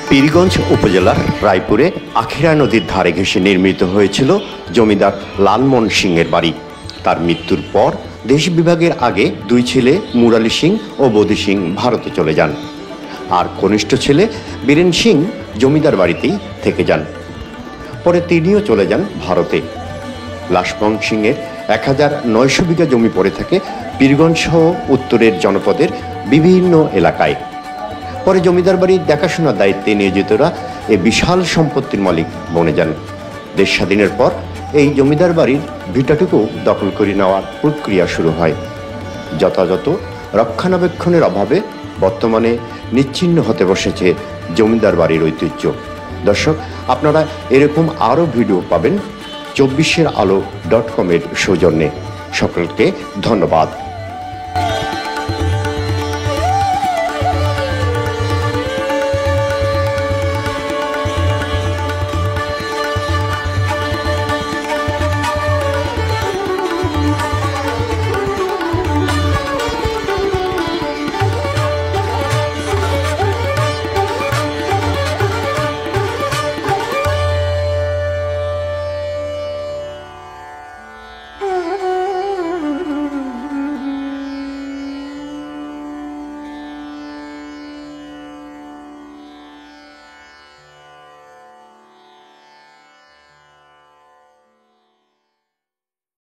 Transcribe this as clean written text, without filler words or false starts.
পীরগঞ্জ উপজেলার রায়পুরে আখিরা নদীর ধারে ঘেঁষে নির্মিত হয়েছিল জমিদার লালমোহন সিংয়ের বাড়ি। তার মৃত্যুর পর দেশ বিভাগের আগে দুই ছেলে মুরালী সিং ও বদি সিং ভারতে চলে যান, আর কনিষ্ঠ ছেলে বীরেন সিং জমিদার বাড়িতেই থেকে যান। পরে তিনিও চলে যান ভারতে। লালমোহন সিংয়ের 1900 বিঘা জমি পড়ে থাকে পীরগঞ্জ সহ উত্তরের জনপদের বিভিন্ন এলাকায়। পরে জমিদার বাড়ির দেখাশোনার দায়িত্বে নিয়োজিতরা এই বিশাল সম্পত্তির মালিক বনে যান। দেশ স্বাধীনের পর এই জমিদার বাড়ির ভিটাটুকু দখল করে নেওয়ার প্রক্রিয়া শুরু হয়। যথাযথ রক্ষণাবেক্ষণের অভাবে বর্তমানে নিচ্ছিন্ন হতে বসেছে জমিদার বাড়ির ঐতিহ্য। দর্শক, আপনারা এরকম আরও ভিডিও পাবেন 24 এর আলো.com-এর সৌজন্যে। সকলকে ধন্যবাদ।